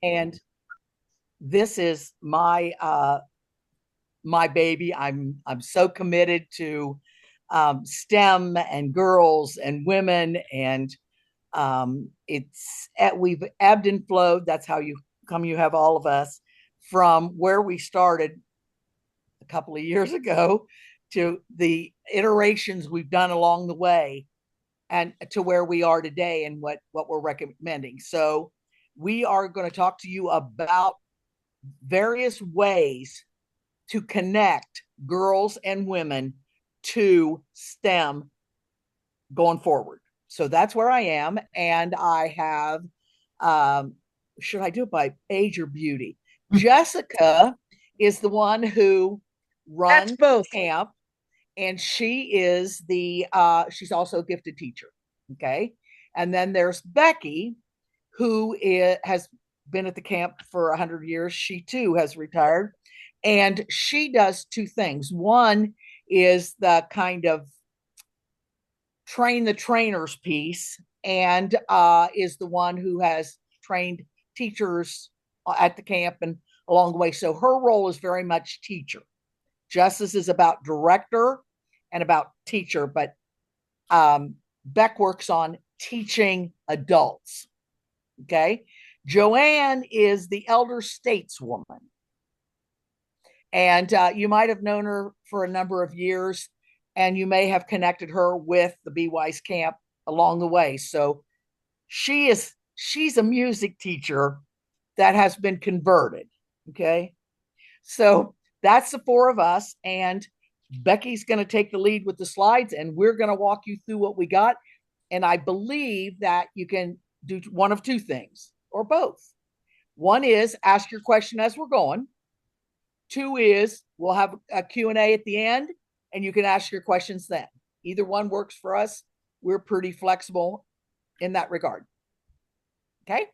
And this is my baby. I'm so committed to STEM and girls and women, and we've ebbed and flowed. That's how you have all of us from where we started a couple of years ago to the iterations we've done along the way and to where we are today and what we're recommending. So we are going to talk to you about various ways to connect girls and women to STEM going forward. So that's where I am. And I have, should I do it by age or beauty? Jessica is the one who That's runs both. camp, and she's also a gifted teacher. Okay. And then there's Becky, has been at the camp for 100 years. She too has retired, and she does two things. One is the kind of train the trainers piece, and is the one who has trained teachers at the camp and along the way. So her role is very much teacher. Justice is about director and about teacher, but Beck works on teaching adults. Okay. Joanne is the elder stateswoman. And you might have known her for a number of years, and you may have connected her with the Be Wise camp along the way. So she's a music teacher that has been converted. Okay. So that's the four of us. And Becky's going to take the lead with the slides, and we're going to walk you through what we got. And I believe that you can do one of two things or both. One is ask your question as we're going. Two is we'll have a Q&A at the end, and you can ask your questions then. Either one works for us. We're pretty flexible in that regard. Okay.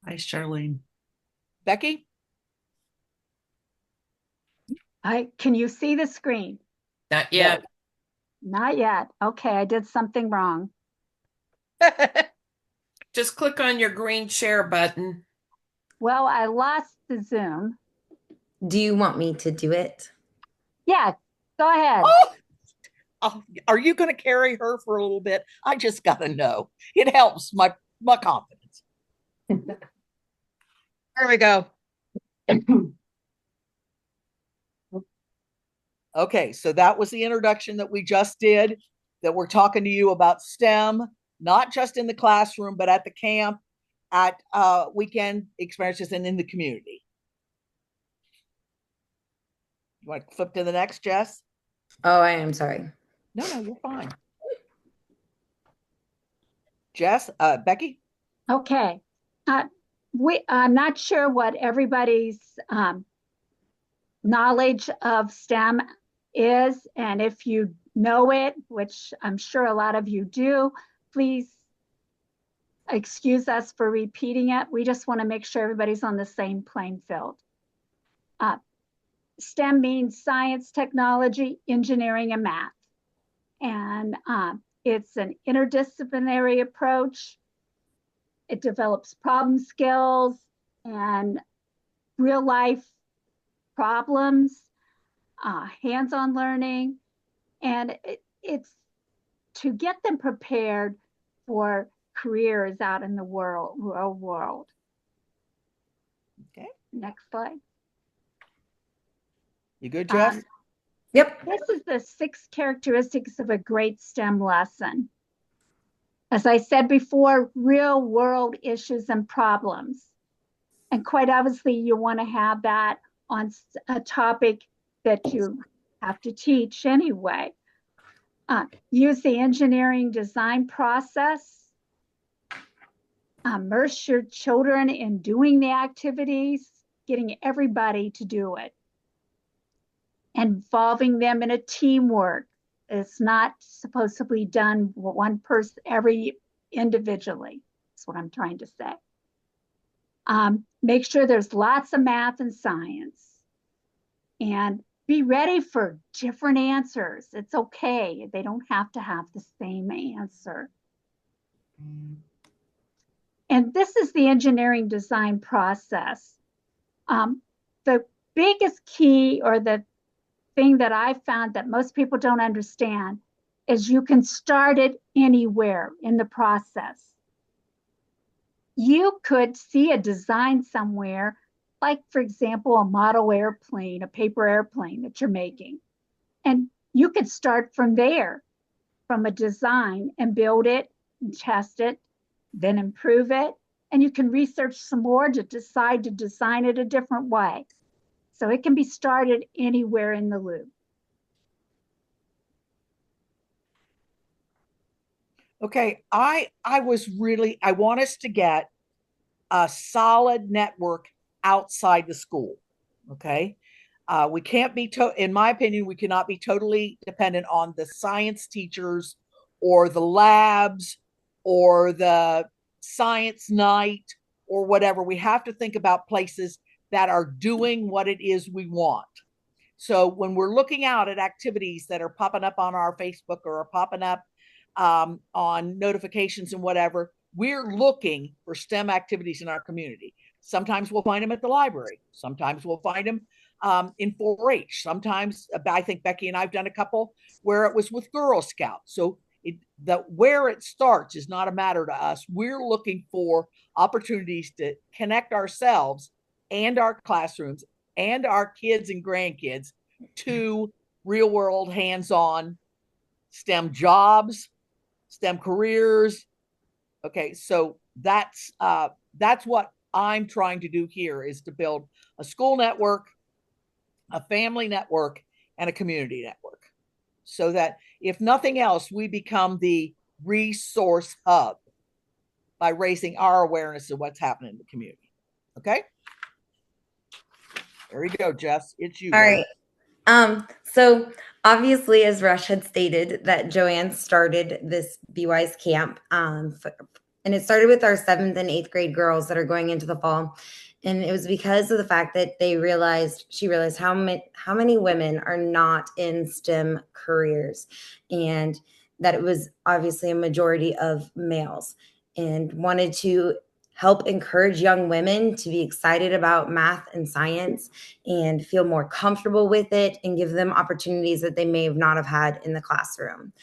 Hi, Charlene. Becky? Can you see the screen? Not yet. Not yet. Okay, I did something wrong. Just click on your green share button. Well, I lost the Zoom. Do you want me to do it? Yeah, go ahead. Oh, are you going to carry her for a little bit? I just got to know. It helps my confidence. There we go. Okay, so that was the introduction that we just did, that we're talking to you about STEM, not just in the classroom, but at the camp, at weekend experiences, and in the community. You want to flip to the next, Jess? Oh, I am sorry. No, you're fine. Jess, Becky? Okay. I'm not sure what everybody's knowledge of STEM is, and if you know it, which I'm sure a lot of you do, please excuse us for repeating it. We just want to make sure everybody's on the same playing field. STEM means science, technology, engineering, and math. And it's an interdisciplinary approach. It develops problem skills and real life problems, hands-on learning, and it's to get them prepared for careers out in the real world. Okay. Next slide. You good, Jess? Yep. This is the 6 characteristics of a great STEM lesson. As I said before, real world issues and problems. And quite obviously, you want to have that on a topic that you have to teach anyway. Use the engineering design process. Immerse your children in doing the activities, getting everybody to do it. Involving them in a teamwork. It's not supposed to be done one person every individually. That's what I'm trying to say. Make sure there's lots of math and science, and be ready for different answers. It's okay. They don't have to have the same answer. And this is the engineering design process. The biggest key, or the thing that I found that most people don't understand, is you can start it anywhere in the process. You could see a design somewhere, like, for example, a model airplane, a paper airplane that you're making. And you could start from there, from a design, and build it and test it, then improve it. And you can research some more to decide to design it a different way. So it can be started anywhere in the loop. Okay, I want us to get a solid network outside the school. Okay. We can't be, in my opinion, we cannot be totally dependent on the science teachers or the labs or the science night or whatever. We have to think about places that are doing what it is we want. So when we're looking out at activities that are popping up on our Facebook or are popping up on notifications and whatever, we're looking for STEM activities in our community. Sometimes we'll find them at the library. Sometimes we'll find them in 4-H. Sometimes, I think Becky and I've done a couple where it was with Girl Scouts. So where it starts is not a matter to us. We're looking for opportunities to connect ourselves and our classrooms and our kids and grandkids to real world, hands-on STEM jobs, STEM careers. Okay, so that's what I'm trying to do here, is to build a school network, a family network, and a community network, so that if nothing else, we become the resource hub by raising our awareness of what's happening in the community. Okay? There you go, Jess. It's you. All baby. right. So obviously, as Rush had stated, that Joanne started this Be Wise camp, and it started with our 7th and 8th grade girls that are going into the fall. And it was because of the fact that she realized how many women are not in STEM careers, and that it was obviously a majority of males, and wanted to help encourage young women to be excited about math and science and feel more comfortable with it, and give them opportunities that they may have not have had in the classroom.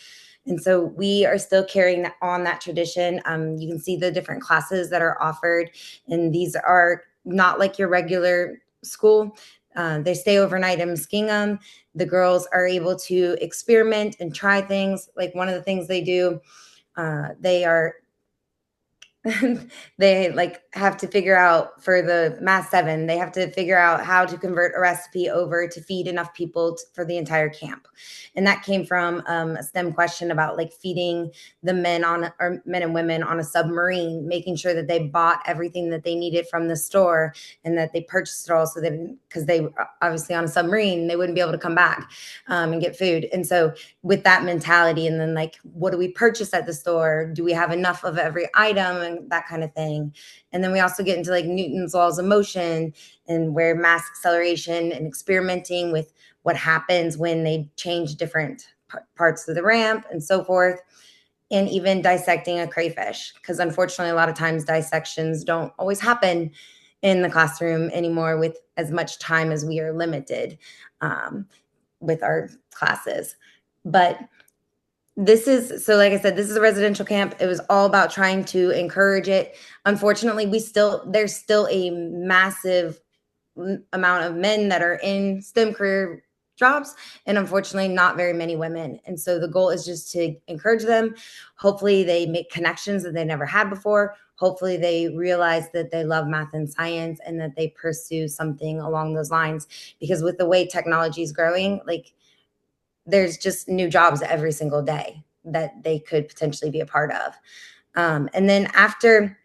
And so we are still carrying on that tradition. You can see the different classes that are offered, and these are not like your regular school. They stay overnight in Muskingum. The girls are able to experiment and try things. Like, one of the things they do, they like have to figure out, for the Math 7, they have to figure out how to convert a recipe over to feed enough people for the entire camp. And that came from a STEM question about like feeding the men and women on a submarine, making sure that they bought everything that they needed from the store and that they purchased it all, so that, because they obviously on a submarine, they wouldn't be able to come back and get food. And so with that mentality, and then like, what do we purchase at the store? Do we have enough of every item, and that kind of thing? And then we also get into like Newton's laws of motion, and where mass acceleration, and experimenting with what happens when they change different parts of the ramp and so forth. And even dissecting a crayfish, because unfortunately a lot of times dissections don't always happen in the classroom anymore, with as much time as we are limited with our classes. But this is, so like I said, this is a residential camp. It was all about trying to encourage it. Unfortunately, there's still a massive amount of men that are in STEM career jobs, and unfortunately not very many women. And so the goal is just to encourage them. Hopefully they make connections that they never had before. Hopefully they realize that they love math and science, and that they pursue something along those lines, because with the way technology is growing, like, there's just new jobs every single day that they could potentially be a part of. And then after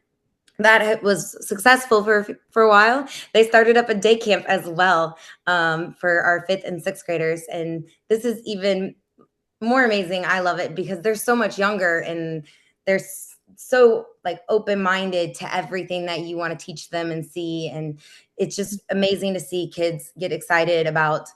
that was successful for a while, they started up a day camp as well for our 5th and 6th graders. And this is even more amazing. I love it because they're so much younger, and they're so like open-minded to everything that you want to teach them and see. And it's just amazing to see kids get excited about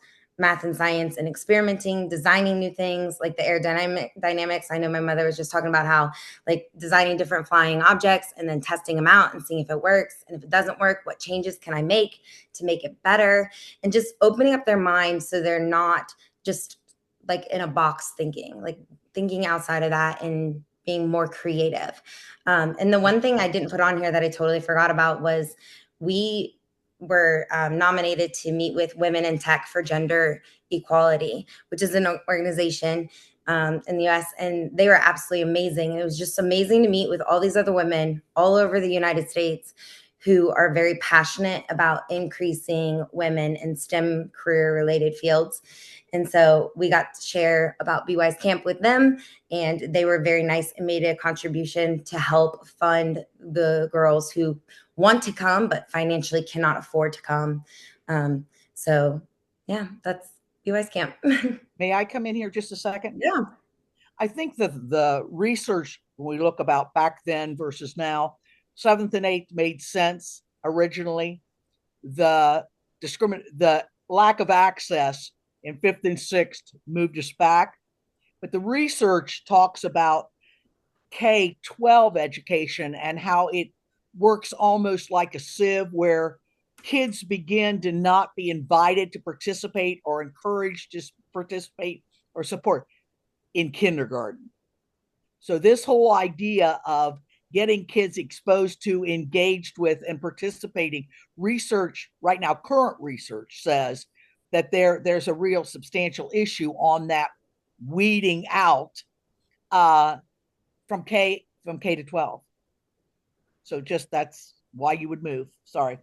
math and science and experimenting, designing new things like the dynamics. I know my mother was just talking about how like designing different flying objects and then testing them out and seeing if it works. And if it doesn't work, what changes can I make to make it better? And just opening up their minds so they're not just like in a box thinking, like thinking outside of that and being more creative. And the one thing I didn't put on here that I totally forgot about was we were nominated to meet with Women in Tech for Gender Equality, which is an organization in the US. And they were absolutely amazing. It was just amazing to meet with all these other women all over the United States who are very passionate about increasing women in STEM career related fields. And so we got to share about Be Wise Camp with them, and they were very nice and made a contribution to help fund the girls who want to come but financially cannot afford to come. So yeah, that's Be Wise Camp. May I come in here just a second? Yeah. I think that the research, when we look about back then versus now, 7th and 8th made sense originally. The lack of access in 5th and 6th moved us back. But the research talks about K-12 education and how it works almost like a sieve, where kids begin to not be invited to participate or encouraged to participate or support in kindergarten. So this whole idea of getting kids exposed to, engaged with, and participating, research right now, current research says that there's a real substantial issue on that weeding out from K to 12. So just that's why you would move. Sorry.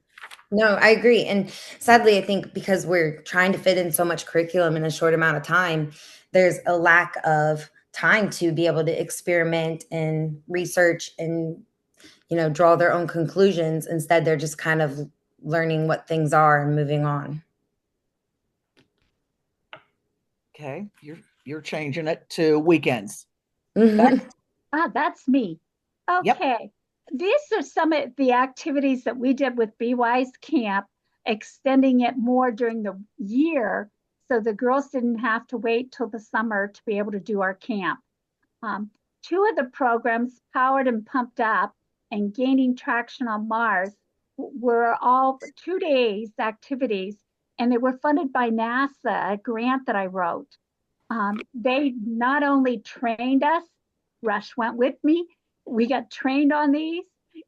No, I agree. And sadly, I think because we're trying to fit in so much curriculum in a short amount of time, there's a lack of time to be able to experiment and research and, draw their own conclusions. Instead, they're just kind of learning what things are and moving on. Okay. You're changing it to weekends. Mhm. That's me. Yep. Okay. These are some of the activities that we did with Be Wise Camp, extending it more during the year so the girls didn't have to wait till the summer to be able to do our camp. Two of the programs, Powered and Pumped Up and Gaining Traction on Mars, were all 2 days activities, and they were funded by NASA, a grant that I wrote. They not only trained us, Rush went with me, we got trained on these,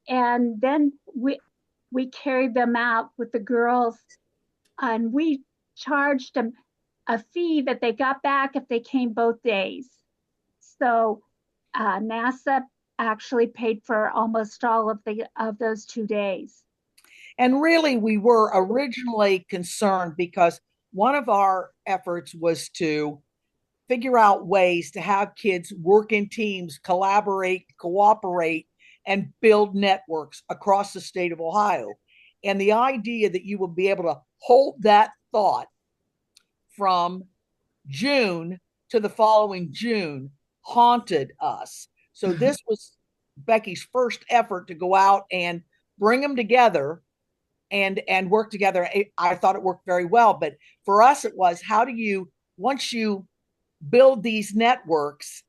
and then we carried them out with the girls, and we charged them a fee that they got back if they came both days. So NASA actually paid for almost all of those 2 days. And really, we were originally concerned because one of our efforts was to figure out ways to have kids work in teams, collaborate, cooperate, and build networks across the state of Ohio. And the idea that you will be able to hold that thought from June to the following June haunted us. So this was Becky's first effort to go out and bring them together and work together. I thought it worked very well. But for us, it was, how do you, once you build these networks,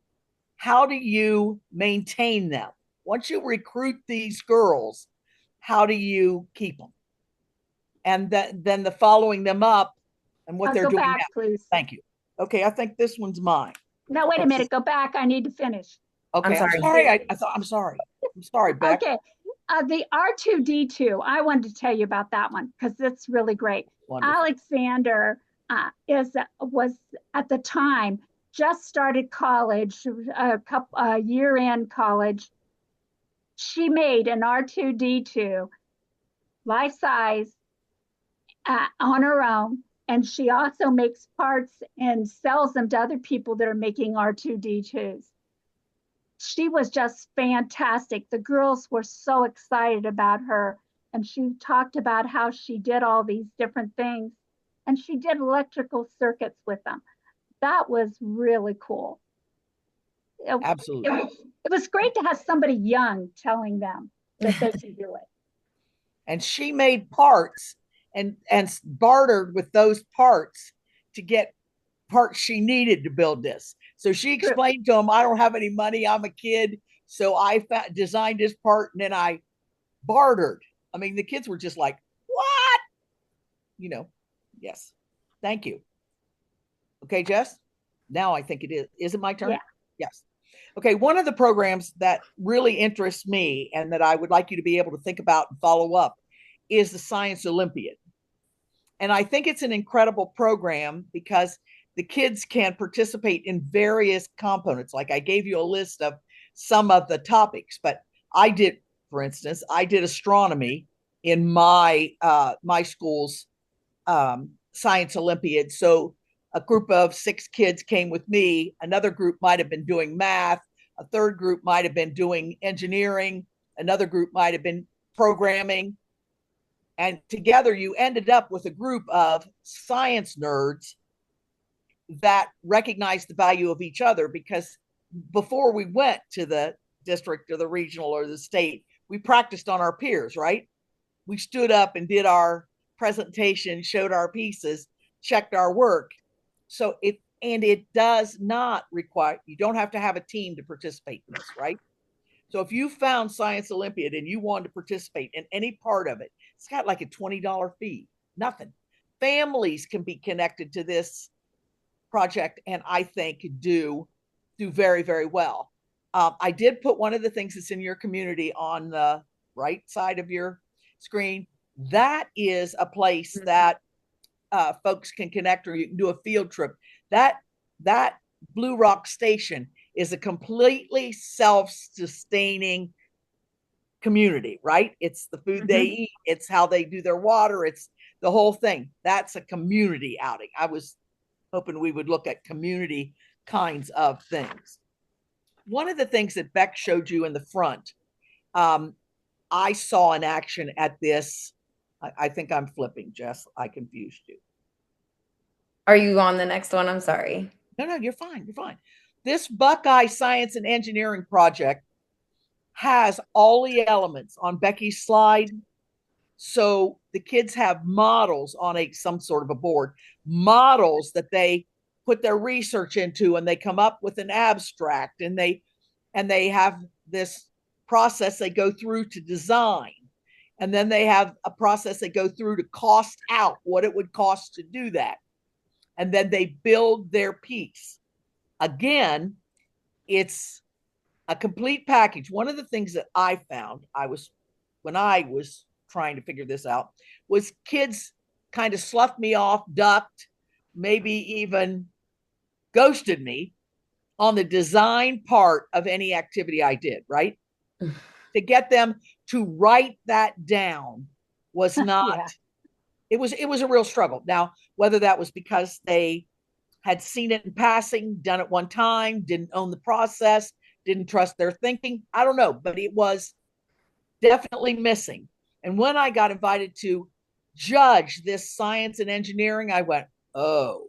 how do you maintain them? Once you recruit these girls, how do you keep them? And then the following them up and what they're Go doing back, now. please. Thank you. Okay, I think this one's mine. No, wait a minute. Go back. I need to finish. Okay, I'm I'm sorry. sorry. I'm sorry. I'm sorry, Beck. Okay. The R2D2, I wanted to tell you about that one because it's really great. Wonderful. Alexander was at the time just started college, a year-end college. She made an R2D2 life size on her own, and she also makes parts and sells them to other people that are making R2D2s. She was just fantastic. The girls were so excited about her, and she talked about how she did all these different things, and she did electrical circuits with them. That was really cool. Absolutely. It was great to have somebody young telling them that they can do it. And she made parts and bartered with those parts to get parts she needed to build this. So she True. explained to him, I don't have any money. I'm a kid. So I designed this part and then I bartered. I mean, the kids were just like, what? You know, yes. Thank you. Okay, Jess? Now I think it is. Is it my turn? Yeah. Yes. Okay, one of the programs that really interests me and that I would like you to be able to think about and follow up is the Science Olympiad. And I think it's an incredible program because the kids can participate in various components. Like I gave you a list of some of the topics, but I did, for instance, I did astronomy in my my school's Science Olympiad. So a group of 6 kids came with me. Another group might have been doing math. A third group might have been doing engineering. Another group might have been programming. And together you ended up with a group of science nerds that recognized the value of each other, because before we went to the district or the regional or the state, we practiced on our peers, right? We stood up and did our presentation, showed our pieces, checked our work. So it does not require, you don't have to have a team to participate in this, right? So if you found Science Olympiad and you wanted to participate in any part of it, it's got like a $20 fee, nothing. Families can be connected to this project and I think do very, very well. I did put one of the things that's in your community on the right side of your screen. That is a place that folks can connect, or you can do a field trip. That Blue Rock Station is a completely self-sustaining community, right? It's the food they eat, it's how they do their water, it's the whole thing. That's a community outing. I was hoping we would look at community kinds of things. One of the things that Beck showed you in the front, I saw in action at this. I think I'm flipping, Jess. I confused you. Are you on the next one? I'm sorry. No, you're fine. You're fine. This Buckeye Science and Engineering project has all the elements on Becky's slide. So the kids have models on some sort of a board, models that they put their research into, and they come up with an abstract, and they have this process they go through to design. And then they have a process they go through to cost out what it would cost to do that. And then they build their piece. Again, it's a complete package. One of the things that I found, when I was trying to figure this out, was kids kind of sloughed me off, ducked, maybe even ghosted me on the design part of any activity I did, right? To get them to write that down was not, Yeah. it was a real struggle. Now, whether that was because they had seen it in passing, done it one time, didn't own the process, didn't trust their thinking, I don't know, but it was definitely missing. And when I got invited to judge this science and engineering, I went, oh,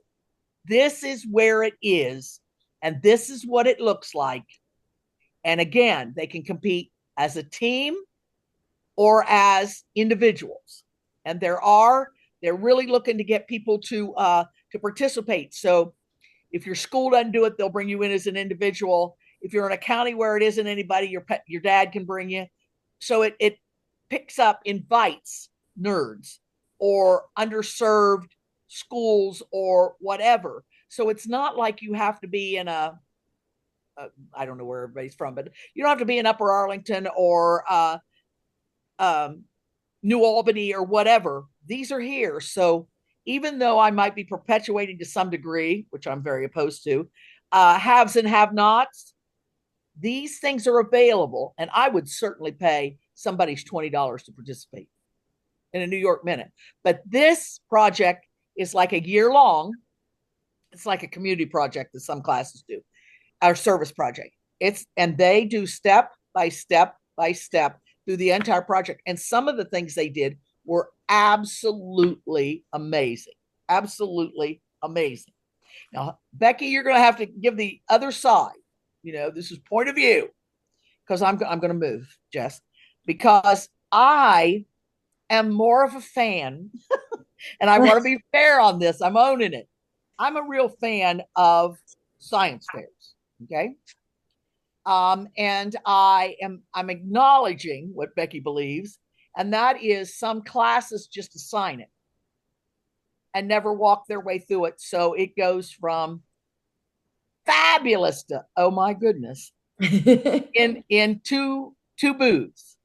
this is where it is, and this is what it looks like. And again, they can compete as a team or as individuals. And they're really looking to get people to participate. So if your school doesn't do it, they'll bring you in as an individual. If you're in a county where it isn't anybody, your dad can bring you. So it invites nerds or underserved schools or whatever. So it's not like you have to be in I don't know where everybody's from, but you don't have to be in Upper Arlington or New Albany or whatever. These are here. So even though I might be perpetuating to some degree, which I'm very opposed to, haves and have-nots, these things are available. And I would certainly pay somebody's $20 to participate in a New York Minute. But this project is like a year long. It's like a community project that some classes do, our service project. And they do step by step by step through the entire project. And some of the things they did were absolutely amazing. Absolutely amazing. Now, Becky, you're going to have to give the other side. This is point of view, because I'm going to move, Jess, because I am more of a fan, and I want to be fair on this. I'm owning it. I'm a real fan of science fairs. Okay. And I'm acknowledging what Becky believes, and that is some classes just assign it and never walk their way through it. So it goes from fabulous to oh my goodness in two booths.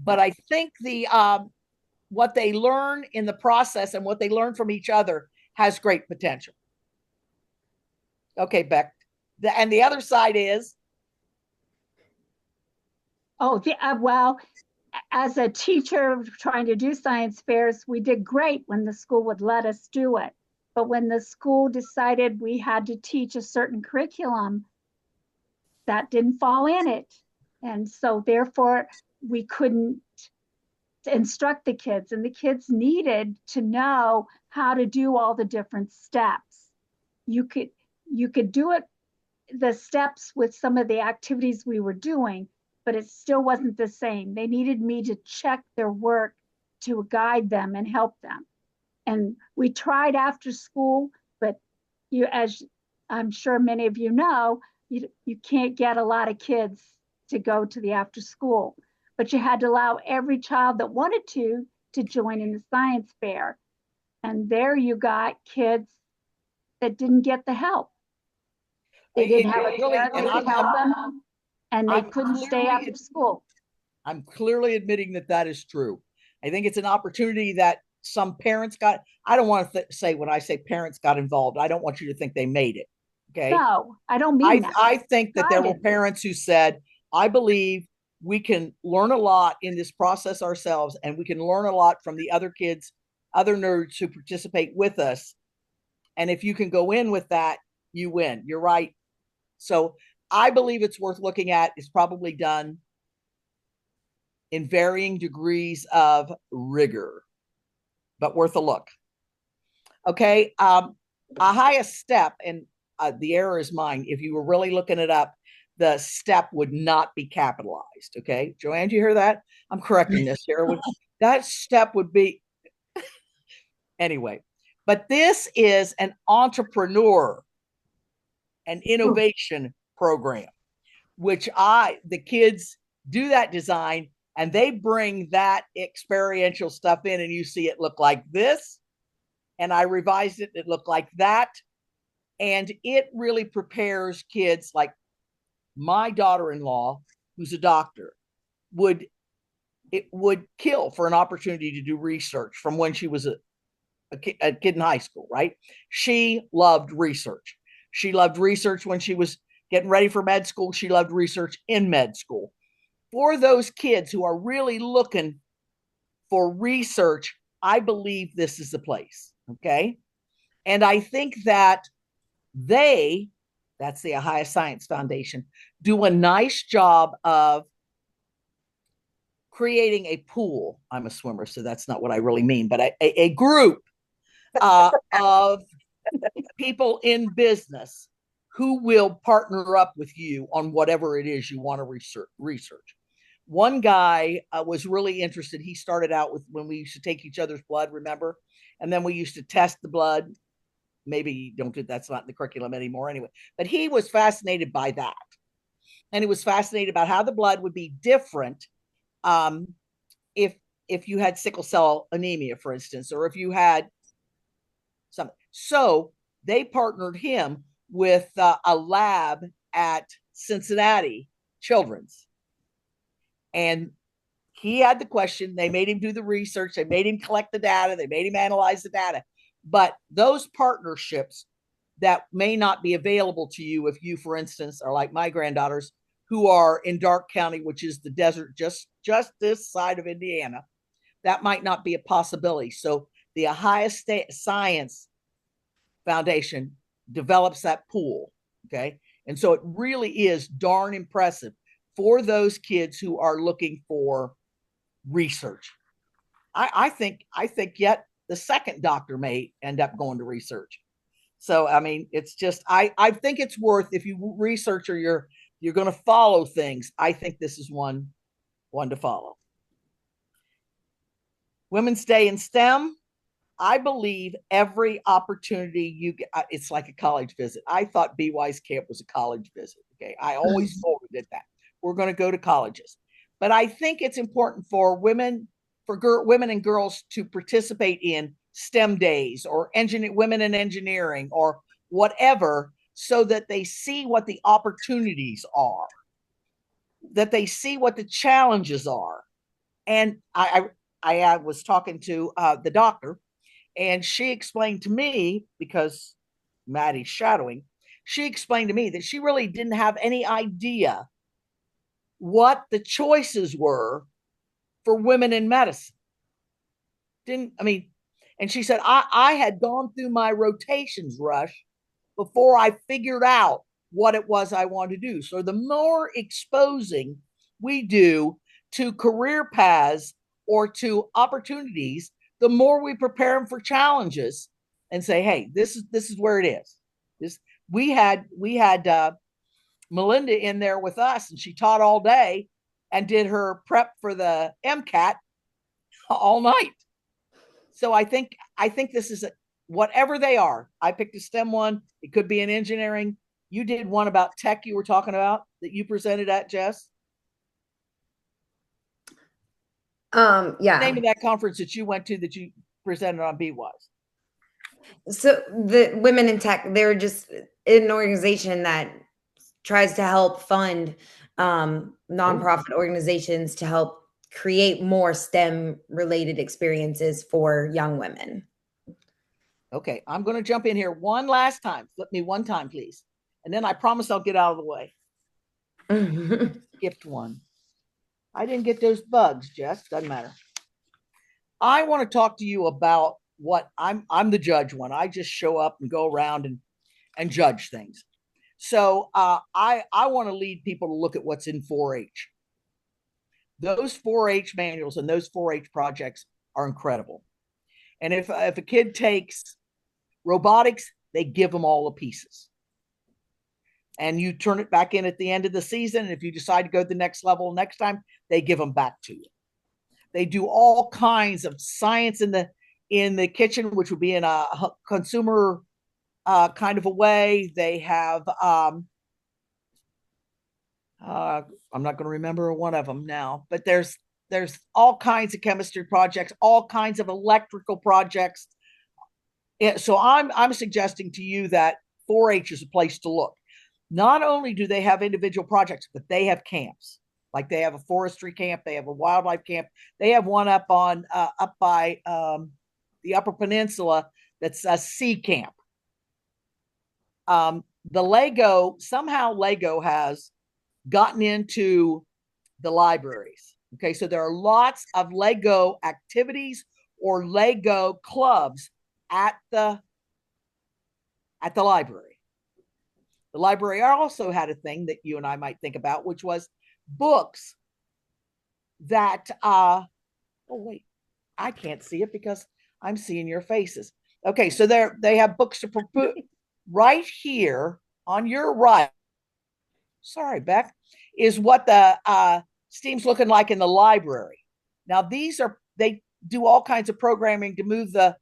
But I think the what they learn in the process and what they learn from each other has great potential. Okay, Beck. And the other side is Well, as a teacher trying to do science fairs, we did great when the school would let us do it. But when the school decided we had to teach a certain curriculum, that didn't fall in it. And so therefore we couldn't instruct the kids, and the kids needed to know how to do all the different steps. You could do it, the steps with some of the activities we were doing, but it still wasn't the same. They needed me to check their work to guide them and help them. And we tried after school, but as I'm sure many of you know, you can't get a lot of kids to go to the after school, but you had to allow every child that wanted to join in the science fair. And there you got kids that didn't get the help. They didn't have a parent that could help them, and they couldn't stay after school. I'm clearly admitting that is true. I think it's an opportunity that some parents got. I don't want to say when I say parents got involved, I don't want you to think they made it. Okay. No, I don't mean that. I think that there were parents who said, I believe we can learn a lot in this process ourselves, and we can learn a lot from the other kids, other nerds who participate with us. And if you can go in with that, you win. You're right. So I believe it's worth looking at. It's probably done in varying degrees of rigor, but worth a look. Okay. A highest step, and the error is mine. If you were really looking it up, the step would not be capitalized. Okay. Joanne, do you hear that? I'm correcting this here. That step would be anyway, but this is an entrepreneur and innovation program, which the kids do that design and they bring that experiential stuff in, and you see it look like this. And I revised it. It looked like that. And it really prepares kids. Like my daughter-in-law, who's a doctor, would kill for an opportunity to do research from when she was a kid in high school, right? She loved research. She loved research when she was getting ready for med school. She loved research in med school. For those kids who are really looking for research, I believe this is the place. Okay. And I think that that's the Ohio Science Foundation, do a nice job of creating a pool. I'm a swimmer, so that's not what I really mean, but a group of people in business who will partner up with you on whatever it is you want to research. One guy was really interested. He started out with when we used to take each other's blood, remember? And then we used to test the blood. Maybe don't do that's not in the curriculum anymore anyway. But he was fascinated by that. And he was fascinated about how the blood would be different if you had sickle cell anemia, for instance, or if you had something. So they partnered him with a lab at Cincinnati Children's. And he had the question. They made him do the research. They made him collect the data. They made him analyze the data. But those partnerships that may not be available to you if you, for instance, are like my granddaughters who are in Darke County, which is the desert just this side of Indiana, that might not be a possibility. So the Ohio State Science Foundation develops that pool. Okay. And so it really is darn impressive for those kids who are looking for research. I think yet the second doctor may end up going to research. So, I mean, it's just, I think it's worth, if you research or you're going to follow things, I think this is one to follow. Women's Day in STEM. I believe every opportunity you get, it's like a college visit. I thought BY's camp was a college visit. Okay. I always told it that we're going to go to colleges, but I think it's important for women, women and girls to participate in STEM days or women in engineering or whatever, so that they see what the opportunities are, that they see what the challenges are. And I was talking to the doctor, and she explained to me, because Maddie's shadowing, she explained to me that she really didn't have any idea what the choices were for women in medicine. And she said, I had gone through my rotations, Rush, before I figured out what it was I wanted to do. So the more exposing we do to career paths or to opportunities, the more we prepare them for challenges and say, hey, this is where it is. We had Melinda in there with us, and she taught all day and did her prep for the MCAT all night. So I think this is whatever they are. I picked a STEM one. It could be in engineering. You did one about tech you were talking about that you presented at, Jess. Yeah. Name of that conference that you went to that you presented on BWise. So the Women in Tech, they're just an organization that tries to help fund nonprofit organizations to help create more STEM related experiences for young women. Okay, I'm going to jump in here one last time. Flip me one time, please. And then I promise I'll get out of the way. Skipped one. I didn't get those bugs, Jess. Doesn't matter. I want to talk to you about what I'm the judge one. I just show up and go around and judge things. So I want to lead people to look at what's in 4-H. Those 4-H manuals and those 4-H projects are incredible. And if a kid takes robotics, they give them all the pieces. And you turn it back in at the end of the season. And if you decide to go to the next level next time, they give them back to you. They do all kinds of science in the kitchen, which would be in a consumer kind of a way. They have I'm not going to remember one of them now, but there's all kinds of chemistry projects, all kinds of electrical projects. So I'm suggesting to you that 4-H is a place to look. Not only do they have individual projects, but they have camps. Like they have a forestry camp, they have a wildlife camp. They have one up by the Upper Peninsula that's a sea camp. Somehow Lego has gotten into the libraries. Okay, so there are lots of Lego activities or Lego clubs at the library. The library also had a thing that you and I might think about, which was books that oh wait, I can't see it because I'm seeing your faces. Okay, so they have books to put right here on your right. Sorry, Beck, is what the STEAM's looking like in the library. Now they do all kinds of programming to move the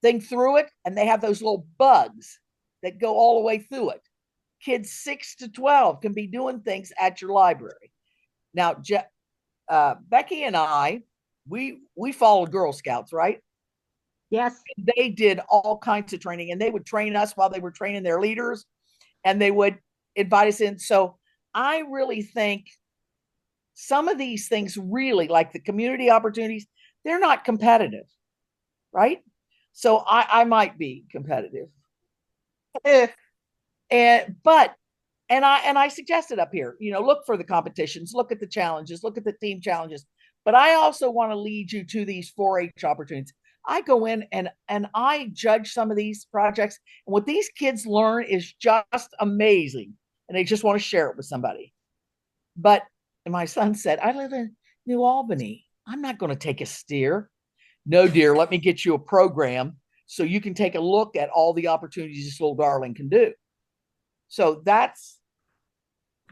thing through it, and they have those little bugs that go all the way through it. Kids 6 to 12 can be doing things at your library. Now, Becky and I, we followed Girl Scouts, right? Yes. They did all kinds of training, and they would train us while they were training their leaders, and they would invite us in. So I really think some of these things really, like the community opportunities, they're not competitive, right? So I might be competitive. And I suggested up here, look for the competitions, look at the challenges, look at the team challenges. But I also want to lead you to these 4-H opportunities. I go in and I judge some of these projects. And what these kids learn is just amazing. And they just want to share it with somebody. But my son said, I live in New Albany. I'm not going to take a steer. No, dear, let me get you a program so you can take a look at all the opportunities this little darling can do. So that's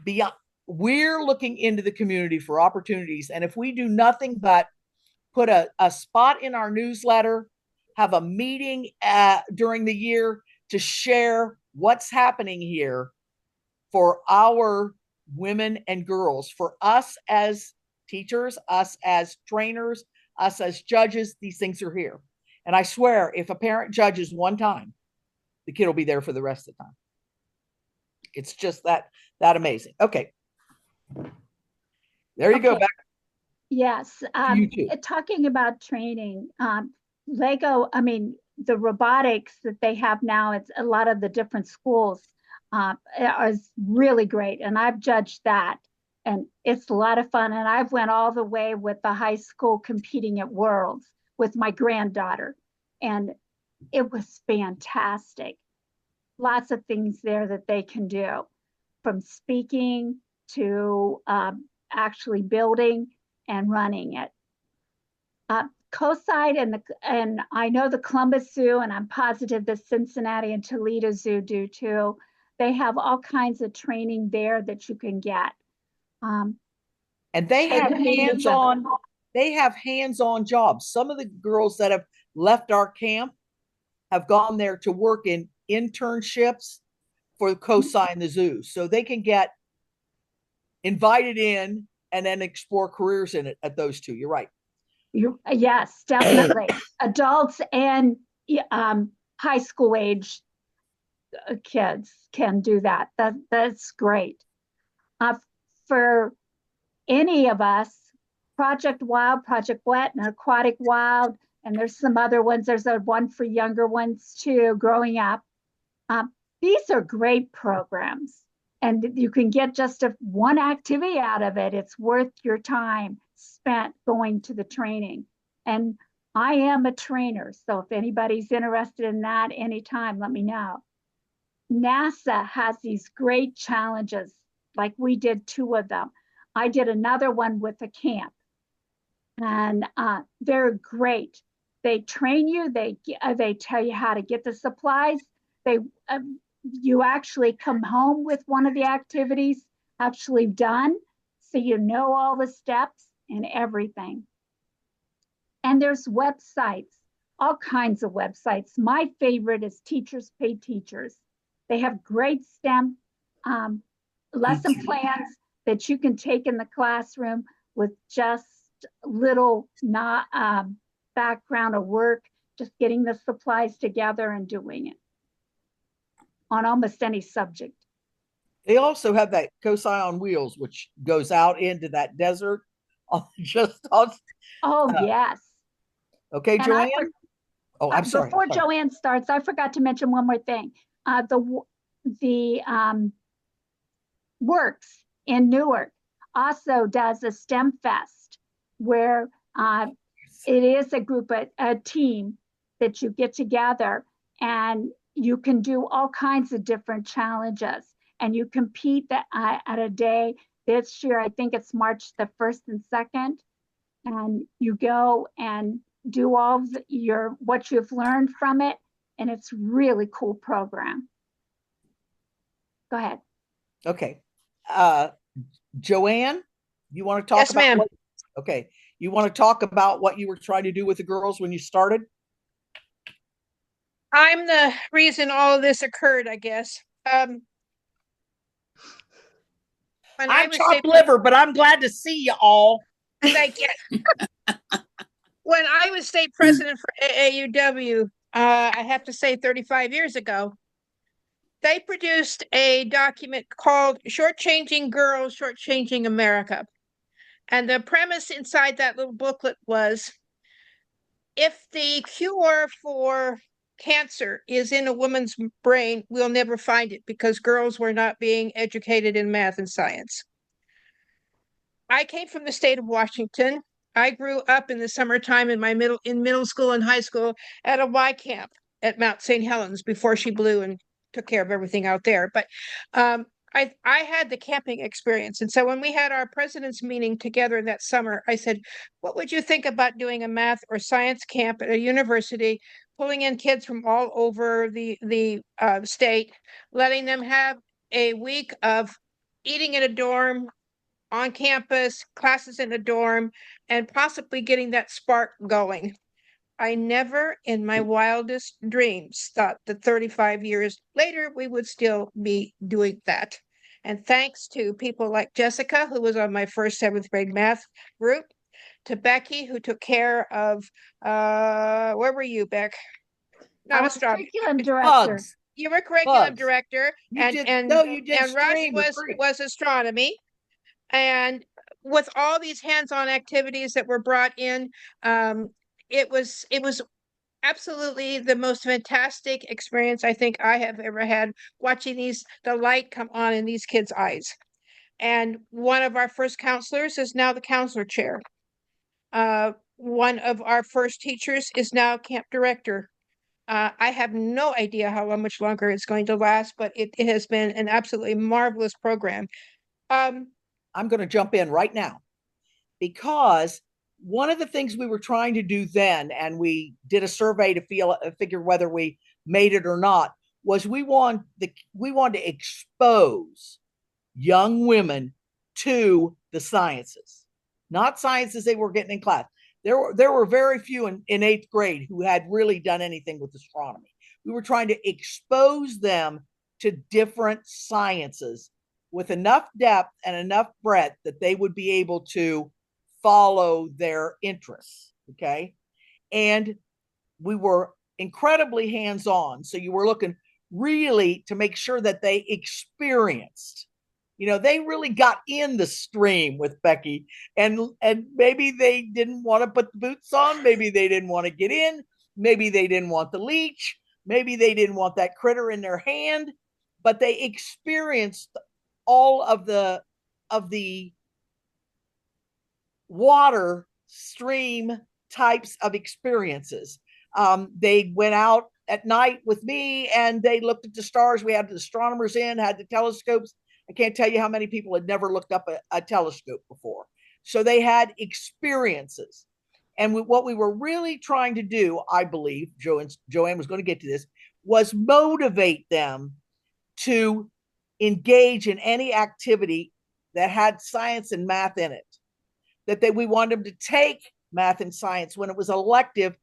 beyond. We're looking into the community for opportunities. And if we do nothing but put a spot in our newsletter have a meeting during the year to share what's happening here for our women and girls, for us as teachers, us as trainers, us as judges. These things are here. And I swear, if a parent judges one time, the kid will be there for the rest of the time. It's just that amazing. Okay. There you go. Okay. Back Yes. to you two. Talking about training, Lego, I mean, the robotics that they have now, it's a lot of the different schools is really great. And I've judged that. And it's a lot of fun. And I've went all the way with the high school competing at Worlds with my granddaughter. And it was fantastic. Lots of things there that they can do, from speaking to actually building and running it. COSIDE and I know the Columbus Zoo, and I'm positive the Cincinnati and Toledo Zoo do too. They have all kinds of training there that you can get. And they have hands-on. They have hands-on jobs. Some of the girls that have left our camp have gone there to work in internships for COSI and the zoo, so they can get invited in and then explore careers in it at those two. You're right. Yes, definitely. Adults and high school age kids can do that. That's great. For any of us, Project Wild, Project Wet, and Aquatic Wild, and there's some other ones. There's a one for younger ones too, growing up. These are great programs, and you can get just one activity out of it. It's worth your time spent going to the training. And I am a trainer, so if anybody's interested in that anytime, let me know. NASA has these great challenges, like we did 2 of them. I did another one with a camp, and they're great. They train you, they tell you how to get the supplies. You actually come home with one of the activities actually done, so you know all the steps and everything. And there's websites, all kinds of websites. My favorite is Teachers Pay Teachers. They have great STEM lesson plans that you can take in the classroom with just little background of work, just getting the supplies together and doing it on almost any subject. They also have that COSI on Wheels, which goes out into that desert. Yes. Okay, And Joanne. I'm sorry. Before Joanne starts, I forgot to mention one more thing. The Works in Newark also does a STEM Fest, where it is a team that you get together, and you can do all kinds of different challenges, and you compete at a day. This year, I think it's March the 1st and 2nd, and you go and do all what you've learned from it, and it's really cool program. Go ahead. Okay. Joanne, you want to talk Yes, about ma'am. Okay. You want to talk about what you were trying to do with the girls when you started? I'm the reason all of this occurred, I guess. When I'm chopped liver, but I'm glad to see you all. Thank you. When I was state president for AAUW, I have to say 35 years ago, they produced a document called Shortchanging Girls, Shortchanging America. And the premise inside that little booklet was, if the cure for cancer is in a woman's brain, we'll never find it, because girls were not being educated in math and science. I came from the state of Washington. I grew up in the summertime in middle school and high school at a Y camp at Mount St. Helens before she blew and took care of everything out there. But I had the camping experience. And so when we had our president's meeting together that summer, I said, what would you think about doing a math or science camp at a university, pulling in kids from all over the state, letting them have a week of eating in a dorm, on campus, classes in a dorm, and possibly getting that spark going. I never in my wildest dreams thought that 35 years later we would still be doing that. And thanks to people like Jessica, who was on my first seventh grade math group, to Becky, who took care of where were you, Beck? I Not was astronomy. curriculum director. Bugs. You were curriculum Bugs. director, You and did and no, you did and Russ stream with free. was astronomy. And with all these hands-on activities that were brought in, it was absolutely the most fantastic experience I think I have ever had, watching the light come on in these kids' eyes. And one of our first counselors is now the counselor chair. One of our first teachers is now camp director. I have no idea how much longer it's going to last, but it has been an absolutely marvelous program. I'm going to jump in right now, because one of the things we were trying to do then, and we did a survey to figure whether we made it or not, was we wanted to expose young women to the sciences, not sciences they were getting in class. There were very few in eighth grade who had really done anything with astronomy. We were trying to expose them to different sciences with enough depth and enough breadth that they would be able to follow their interests. Okay. And we were incredibly hands-on. So you were looking really to make sure that they experienced, they really got in the stream with Becky, and maybe they didn't want to put the boots on. Maybe they didn't want to get in. Maybe they didn't want the leech. Maybe they didn't want that critter in their hand, but they experienced all of the water stream types of experiences. They went out at night with me and they looked at the stars. We had the astronomers in, had the telescopes. I can't tell you how many people had never looked up a telescope before. So they had experiences. And what we were really trying to do, I believe, Joanne was going to get to this, was motivate them to engage in any activity that had science and math in it. We wanted them to take math and science when it was elective,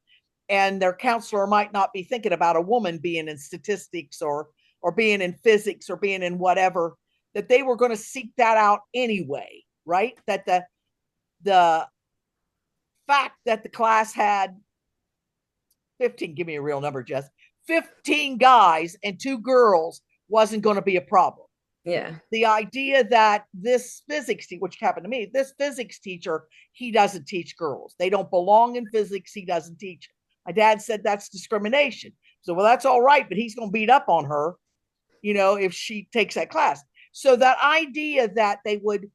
and their counselor might not be thinking about a woman being in statistics or being in physics or being in whatever, that they were going to seek that out anyway, right? That the fact that the class had 15, give me a real number, Jess, 15 guys and 2 girls wasn't going to be a problem. Yeah. The idea that this physics teacher, which happened to me, this physics teacher, he doesn't teach girls. They don't belong in physics. He doesn't teach. My dad said that's discrimination. So, well, that's all right, but he's going to beat up on her, if she takes that class. So that idea that they would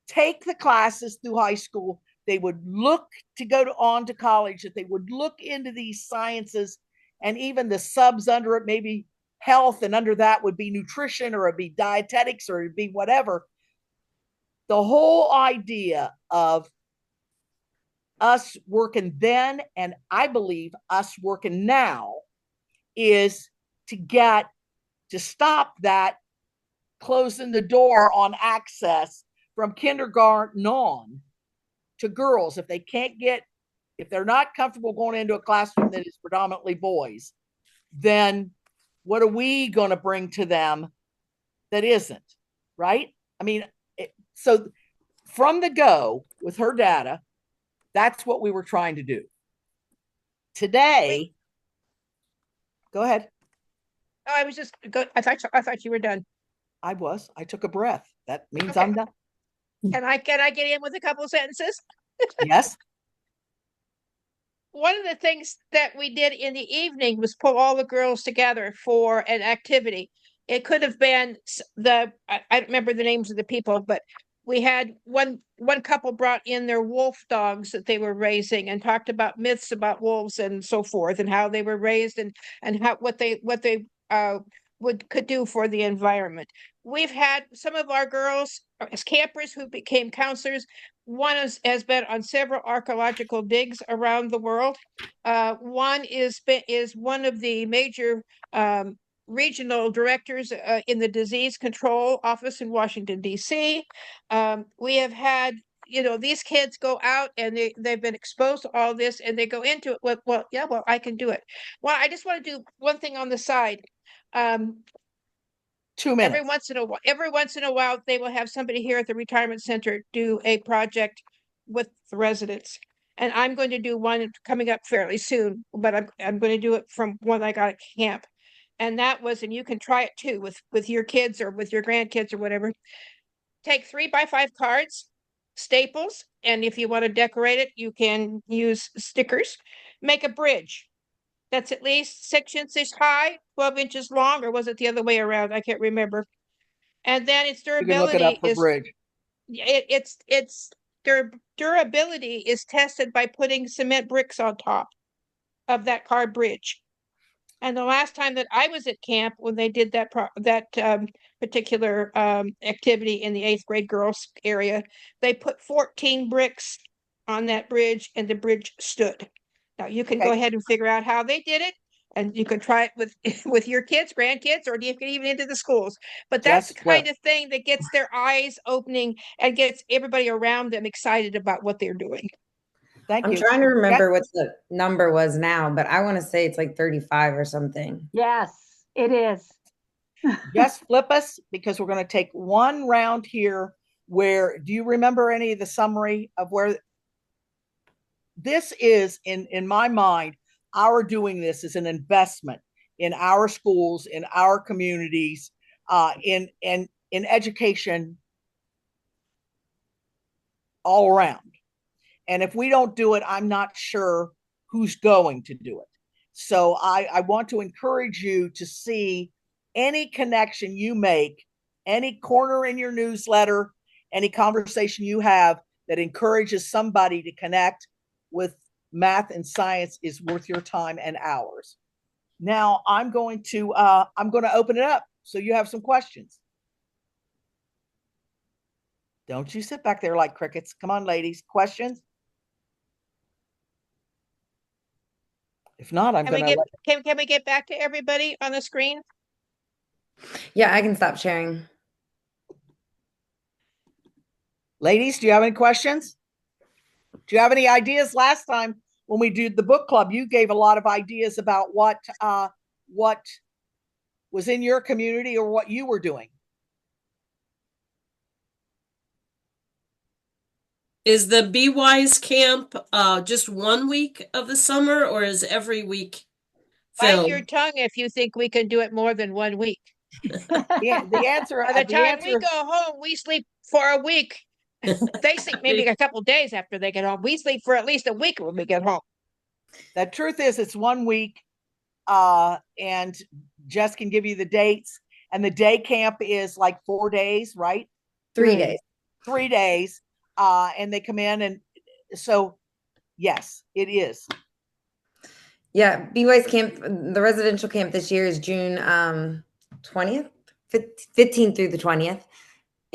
take the classes through high school, they would look to go on to college, that they would look into these sciences and even the subs under it, maybe health, and under that would be nutrition, or it'd be dietetics, or it'd be whatever. The whole idea of us working then, and I believe us working now, is to stop that closing the door on access from kindergarten on to girls. If they're not comfortable going into a classroom that is predominantly boys, then what are we going to bring to them that isn't, right? I mean, so from the go with her data, that's what we were trying to do. Today, go ahead. Oh, I was just I thought you were done. I took a breath. That means Okay. I'm done. Can I get in with a couple of sentences? Yes. One of the things that we did in the evening was pull all the girls together for an activity. It could have been I don't remember the names of the people, but we had one couple brought in their wolf dogs that they were raising and talked about myths about wolves and so forth, and how they were raised, and how what they could do for the environment. We've had some of our girls as campers who became counselors. One has been on several archaeological digs around the world. One is one of the major regional directors in the disease control office in Washington, D.C. We have had these kids go out and they've been exposed to all this and they go into it with, well, yeah, well, I can do it. Well, I just want to do one thing on the side. 2 minutes. Every once in a while, they will have somebody here at the retirement center do a project with the residents. And I'm going to do one coming up fairly soon, but I'm going to do it from one I got at camp. And that was, and you can try it too with your kids or with your grandkids or whatever. Take 3x5 cards, staples, and if you want to decorate it, you can use stickers. Make a bridge that's at least 6 inches high, 12 inches long, or was it the other way around? I can't remember. And then its You can look it up durability for is bridge. its durability is tested by putting cement bricks on top of that card bridge. And the last time that I was at camp, when they did that particular activity in the 8th grade girls area, they put 14 bricks on that bridge, and the bridge stood. Now you can go Okay. ahead and figure out how they did it, and you can try it with with your kids, grandkids, or you can even into the schools. But that's Yes, the kind of thing that gets their eyes opening and gets everybody around them excited about what they're doing. Thank I'm you. trying to remember what the number was now, but I want to say it's like 35 or something. Yes, it is. Just flip us, because we're going to take one round here where, do you remember any of the summary of where this is in my mind? Our doing this is an investment in our schools, in our communities, in education all around. And if we don't do it, I'm not sure who's going to do it. So I want to encourage you to see any connection you make, any corner in your newsletter, any conversation you have that encourages somebody to connect with math and science is worth your time and hours. Now I'm going to open it up so you have some questions. Don't you sit back there like crickets. Come on, ladies. Questions? If not, I'm going to Can we get back to everybody on the screen? Yeah, I can stop sharing. Ladies, do you have any questions? Do you have any ideas? Last time when we did the book club, you gave a lot of ideas about what was in your community or what you were doing. Is the Be Wise camp just 1 week of the summer, or is every week Bite your filled? tongue if you think we can do it more than 1 week. The answer, By the time we go home, we sleep for a week. They sleep maybe a couple days after they get home. We sleep for at least a week when we get home. the truth is it's 1 week, and Jess can give you the dates. And the day camp is like 4 days, right? 3 days. 3 days. And they come in, and so yes, it is. Yeah, BY's camp, the residential camp this year is June 20th, 15th through the 20th.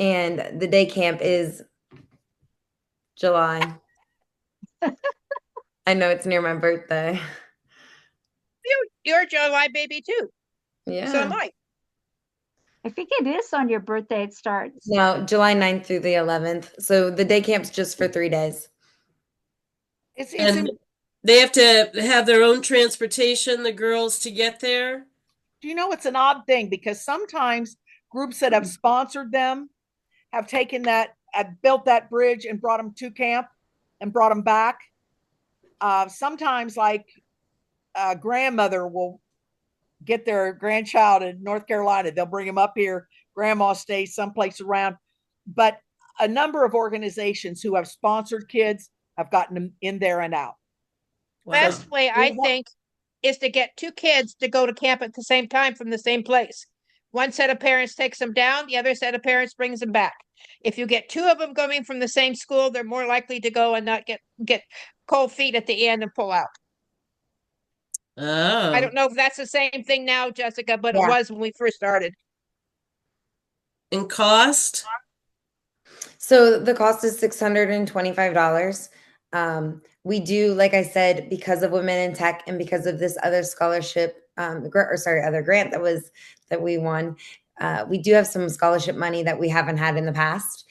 And the day camp is July. I know it's near my birthday. You're a July baby too. Yeah. So am I. I think it is on your birthday it starts. No, July 9th through the 11th. So the day camp's just for 3 days. And they have to have their own transportation, the girls, to get there? Do you know, it's an odd thing because sometimes groups that have sponsored them have taken that, have built that bridge and brought them to camp and brought them back. Sometimes, like a grandmother will get their grandchild in North Carolina, they'll bring them up here. Grandma stays someplace around. But a number of organizations who have sponsored kids have gotten them in there and out. Best way, I think, is to get 2 kids to go to camp at the same time from the same place. One set of parents takes them down, the other set of parents brings them back. If you get 2 of them going from the same school, they're more likely to go and not get cold feet at the end and pull out. Oh. I don't know if that's the same thing now, Jessica, but Yeah. it was when we first started. And cost? So the cost is $625. We do, like I said, because of Women in Tech and because of this other scholarship, other grant that we won. We do have some scholarship money that we haven't had in the past.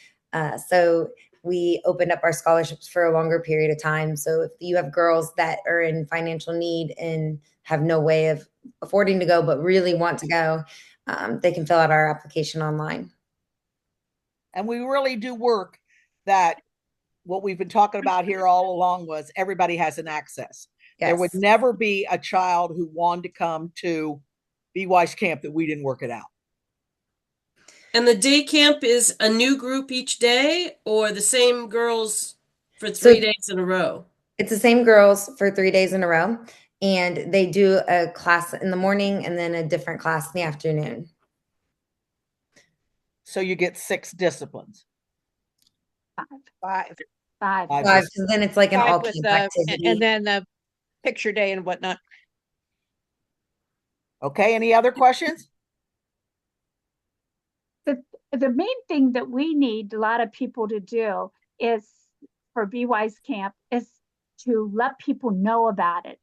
So we opened up our scholarships for a longer period of time. So if you have girls that are in financial need and have no way of affording to go, but really want to go, they can fill out our application online. And we really do work that what we've been talking about here all along was everybody has an access. Yes. There would never be a child who wanted to come to Be Wise Camp that we didn't work it out. And the day camp is a new group each day, or the same girls for 3 days in a row? It's the same girls for 3 days in a row. And they do a class in the morning and then a different class in the afternoon. So you get 6 disciplines. Five. Five. Five, so then it's like an all With camp the, activity. and then the picture day and whatnot. Okay, any other questions? The main thing that we need a lot of people to do is for Be Wise Camp is to let people know about it.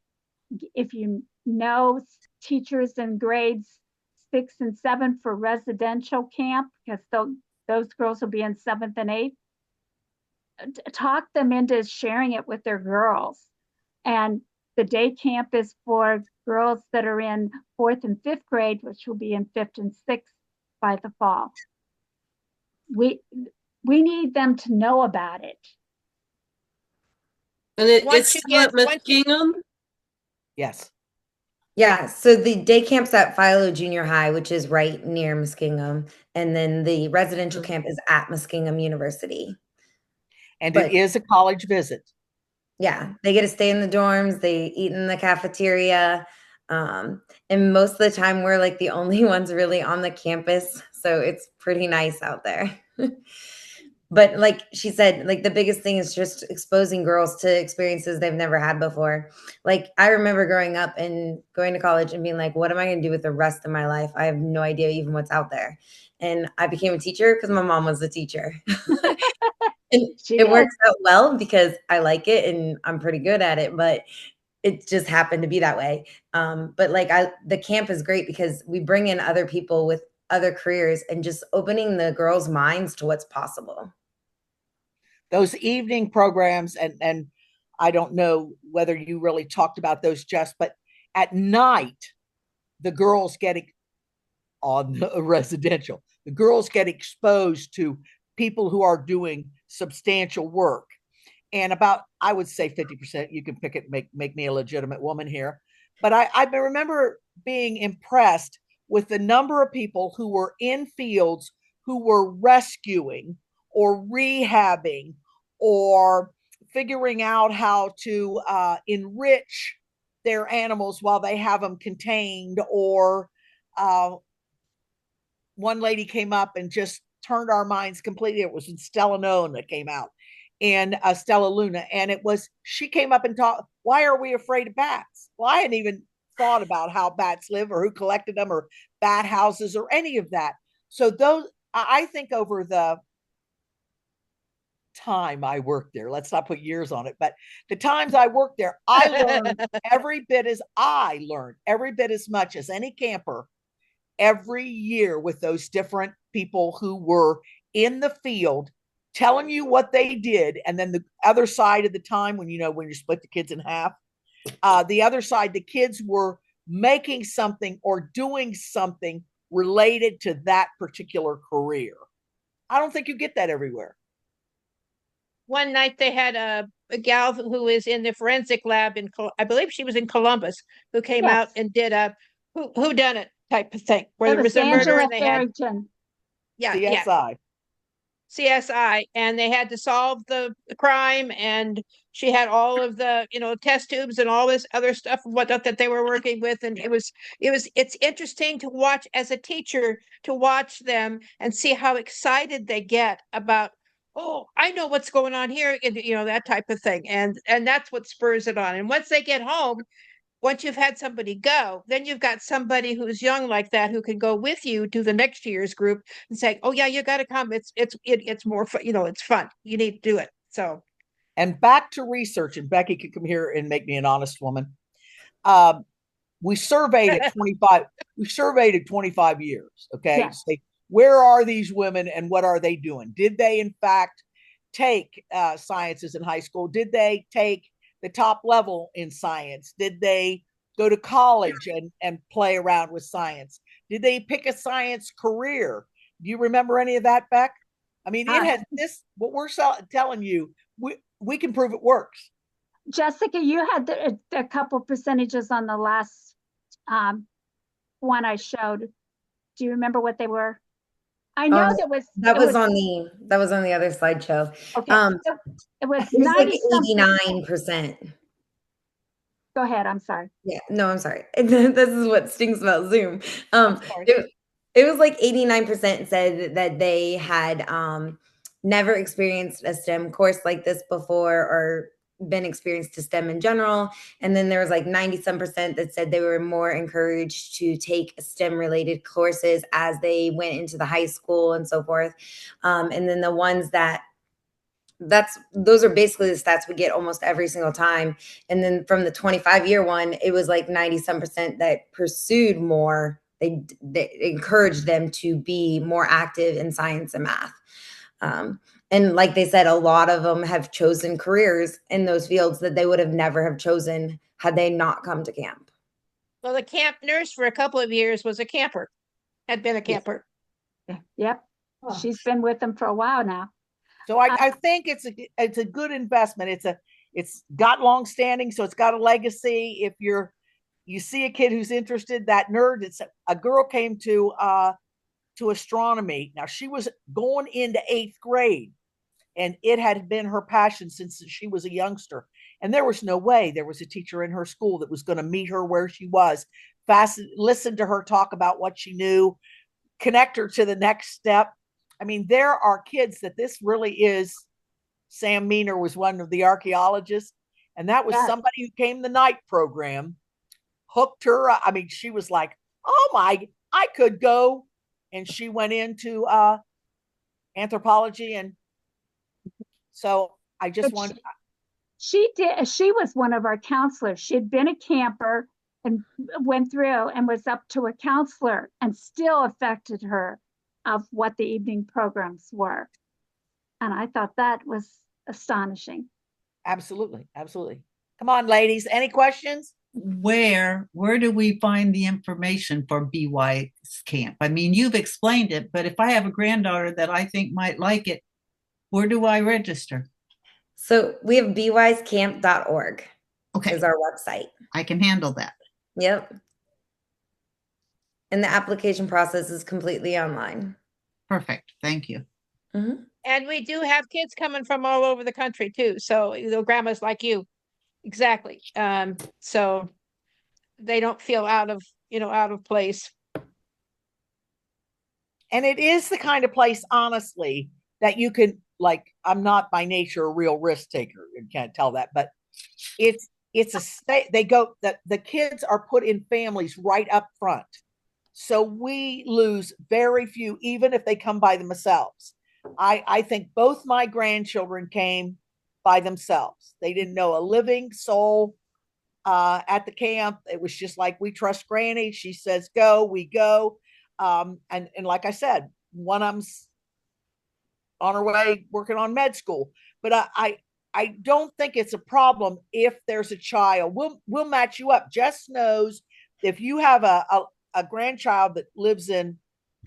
If you know teachers in grades 6 and 7 for residential camp, because those girls will be in 7th and 8th, talk them into sharing it with their girls. And the day camp is for girls that are in 4th and 5th grade, which will be in 5th and 6th by the fall. We need them to know about it. And Once it's you still at get- once you- Muskingum? Yes. Yeah, so the day camp's at Philo Junior High, which is right near Muskingum, and then the residential camp is at Muskingum University. And But- it is a college visit. Yeah, they get to stay in the dorms, they eat in the cafeteria, and most of the time we're like the only ones really on the campus, so it's pretty nice out there. But like she said, like the biggest thing is just exposing girls to experiences they've never had before. Like I remember growing up and going to college and being like, what am I going to do with the rest of my life? I have no idea even what's out there. And I became a teacher because my mom was a teacher. And it works out well because I like it and I'm pretty good at it, but it just happened to be that way. But like the camp is great because we bring in other people with other careers and just opening the girls' minds to what's possible. Those evening programs, and I don't know whether you really talked about those, Jess, but at night, the girls get on the residential, the girls get exposed to people who are doing substantial work. And about, I would say 50%, you can pick it, make me a legitimate woman here. But I remember being impressed with the number of people who were in fields who were rescuing or rehabbing or figuring out how to enrich their animals while they have them contained. Or one lady came up and just turned our minds completely. It was Stella Noen that came out, and Stella Luna. And she came up and talked, why are we afraid of bats? Well, I hadn't even thought about how bats live or who collected them or bat houses or any of that. So I think over the time I worked there, let's not put years on it, but the times I worked there, I learned every bit as much as any camper every year with those different people who were in the field telling you what they did. And then the other side of the time, when you split the kids in half, the other side, the kids were making something or doing something related to that particular career. I don't think you get that everywhere. One night they had a gal who is in the forensic lab I believe she was in Columbus, who came out and did a who done it type of thing where there was a murder and they had CSI. CSI, and they had to solve the crime, and she had all of the test tubes and all this other stuff and whatnot that they were working with. And it's interesting to watch as a teacher, to watch them and see how excited they get about, oh, I know what's going on here, and that type of thing. And that's what spurs it on. And once they get home, once you've had somebody go, then you've got somebody who's young like that who can go with you to the next year's group and say, oh yeah, you got to come. It's more fun. It's fun. You need to do it. So, and back to research, and Becky could come here and make me an honest woman. We surveyed at 25. We surveyed at 25 years. Okay. Yes. Say, where are these women and what are they doing? Did they in fact take sciences in high school? Did they take the top level in science? Did they go to college and play around with science? Did they pick a science career? Do you remember any of that, Beck? I mean, it has this, what we're telling you, we can prove it works. Jessica, you had a couple percentages on the last one I showed. Do you remember what they were? I know that was on the other slideshow. Okay, it was It was like 90 something. 89%. Go ahead. I'm sorry. Yeah, no, I'm sorry. This is what stinks about Zoom. Sorry. It was like 89% said that they had never experienced a STEM course like this before or been experienced to STEM in general. And then there was like 90% that said they were more encouraged to take STEM related courses as they went into the high school and so forth. And then the ones those are basically the stats we get almost every single time. And then from the 25-year one, it was like 90% that pursued more. They encouraged them to be more active in science and math. And like they said, a lot of them have chosen careers in those fields that they would have never have chosen had they not come to camp. Well, the camp nurse for a couple of years was a camper, had been a camper. Yep. She's been with them for a while now. So I think it's a good investment. It's got longstanding, so it's got a legacy. If you see a kid who's interested, that nerd, a girl came to astronomy. Now she was going into 8th grade, and it had been her passion since she was a youngster. And there was no way there was a teacher in her school that was going to meet her where she was, listen to her talk about what she knew, connect her to the next step. I mean, there are kids that this really is. Sam Meaner was one of the archaeologists, and that was somebody who came the night program, hooked her. I mean, she was like, oh my, I could go. And she went into anthropology. And so I just wanted. She was one of our counselors. She'd been a camper and went through and was up to a counselor, and still affected her of what the evening programs were. And I thought that was astonishing. Absolutely. Absolutely. Come on, ladies. Any questions? Where do we find the information for BY's camp? I mean, you've explained it, but if I have a granddaughter that I think might like it, where do I register? So we have byscamp.org. Okay. Is our website. I can handle that. Yep. And the application process is completely online. Perfect. Thank you. Mm-hmm. And we do have kids coming from all over the country too. So grandmas like you. Exactly. So they don't feel out of place. And it is the kind of place, honestly, that you can, like, I'm not by nature a real risk taker. You can't tell that, but it's a state. They go, the kids are put in families right up front. So we lose very few, even if they come by themselves. I think both my grandchildren came by themselves. They didn't know a living soul at the camp. It was just like, we trust Granny. She says, go, we go. And like I said, one of them's on her way working on med school. But I don't think it's a problem if there's a child. We'll match you up. Jess knows if you have a grandchild that lives in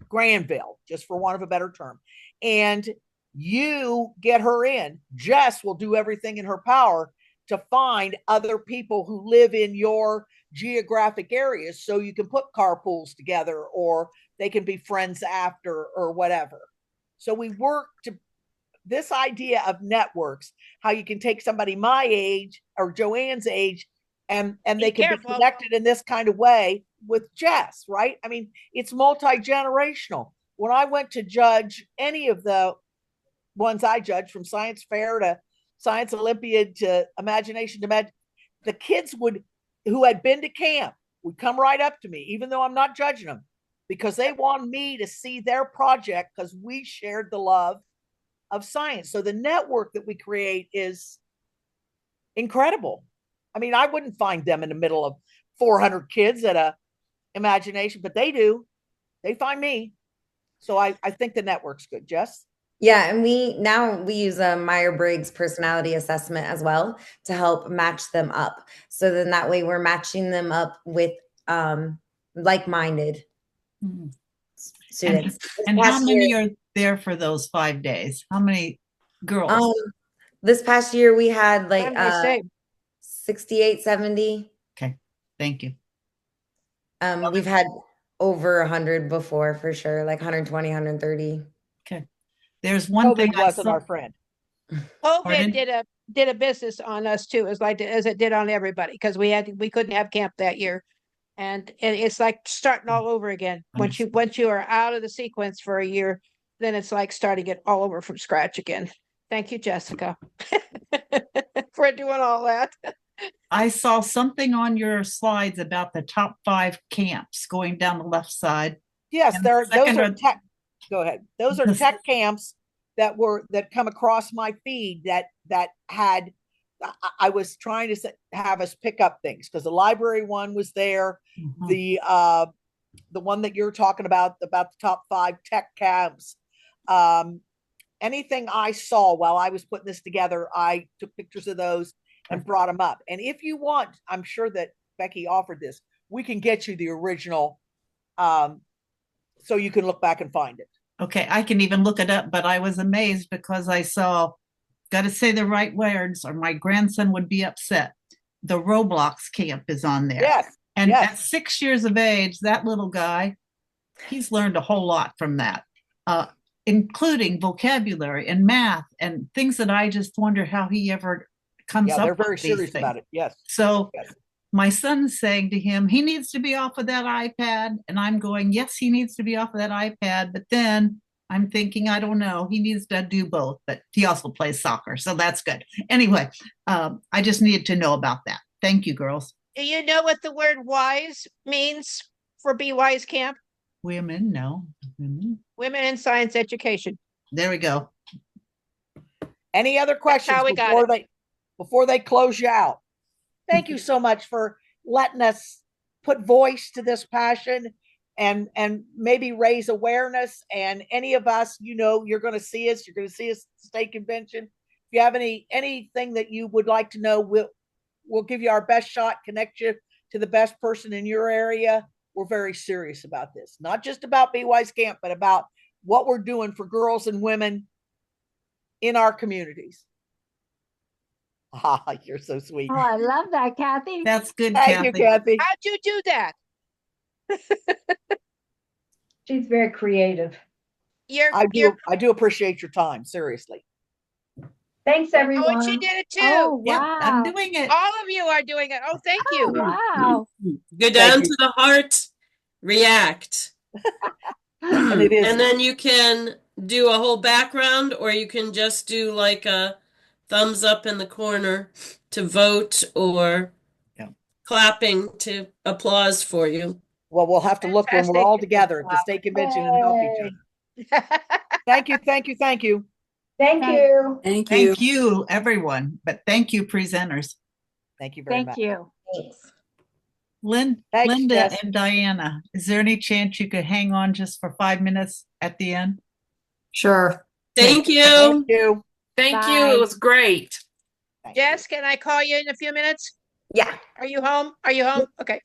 Granville, just for want of a better term, and you get her in, Jess will do everything in her power to find other people who live in your geographic areas so you can put carpools together, or they can be friends after, or whatever. So we work to this idea of networks, how you can take somebody my age or Joanne's age, and they can be connected in this kind of way with Jess, right? I mean, it's multi-generational. When I went to judge any of the ones I judged, from Science Fair to Science Olympiad to Imagination to Med, the kids who had been to camp would come right up to me, even though I'm not judging them, because they want me to see their project, because we shared the love of science. So the network that we create is incredible. I mean, I wouldn't find them in the middle of 400 kids at a Imagination, but they do. They find me. So I think the network's good. Jess? Yeah, and we use a Myers-Briggs personality assessment as well to help match them up. So then that way we're matching them up with like-minded Hmm. students. This And how past year, many are there for those 5 days? How many girls? um, this past year we had like What did I say? 68, 70. Okay, thank you. We've had over 100 before for sure, like 120, 130. Okay. There's one thing COVID I wasn't saw. our friend. Pardon? COVID did a business on us too, as it did on everybody, because we couldn't have camp that year. And it's like starting all over again. Once you are out of the sequence for a year, then it's like starting it all over from scratch again. Thank you, Jessica, for doing all that. I saw something on your slides about the top 5 camps going down the left side. Yes, And those second are are- tech. Go ahead. Those are The- tech camps that come across my feed that had. I was trying to have us pick up things because the library one was there. Mhm. The one that you're talking about the top 5 tech camps. Anything I saw while I was putting this together, I took pictures of those and brought them up. And if you want, I'm sure that Becky offered this. We can get you the original, so you can look back and find it. Okay, I can even look it up, but I was amazed because I saw, got to say the right words or my grandson would be upset. The Roblox camp is on there. Yes, And yes. at 6 years of age, that little guy, he's learned a whole lot from that, including vocabulary and math and things that I just wonder how he ever comes Yeah, up they're very with these serious things. about it. Yes. So Yes. my son's saying to him, he needs to be off of that iPad. And I'm going, yes, he needs to be off of that iPad. But then I'm thinking, I don't know, he needs to do both, but he also plays soccer. So that's good. Anyway, I just needed to know about that. Thank you, girls. Do you know what the word wise means for Be Wise Camp? Women, no. Women. Women in Science Education. There we go. Any other questions how we got before they close you out? Thank you so much for letting us put voice to this passion and maybe raise awareness. And any of us, you're going to see us. You're going to see us at the state convention. If you have anything that you would like to know, we'll give you our best shot, connect you to the best person in your area. We're very serious about this, not just about Be Wise Camp, but about what we're doing for girls and women in our communities. Ah, you're so sweet. Oh, I love that, Kathy. That's good, Thank you, Kathy. Kathy. How'd you do that? She's very creative. I do appreciate your time, seriously. Thanks, Oh, everyone. and she did it too. Oh, Yep, wow. I'm doing it. All of you are doing it. Oh, thank Oh, you. wow. Go down you. to the heart, react. And it is. And then you can do a whole background, or you can just do like a thumbs up in the corner to vote, or Yeah. clapping to applause for you. Well, we'll have to look when we're all Fantastic. together at the state convention and help each other. Thank you, thank you, thank you. Thank Thank- you. Thank you. Thank you, everyone. But thank you, presenters. Thank you very Thank much. you. Thanks. Thanks, Linda Jess. and Diana, is there any chance you could hang on just for 5 minutes at the end? Sure. Thank you. Thank you. Thank Bye. you. It was great. Thank you. Jess, can I call you in a few minutes? Yeah. Are you home? Are you home? Okay.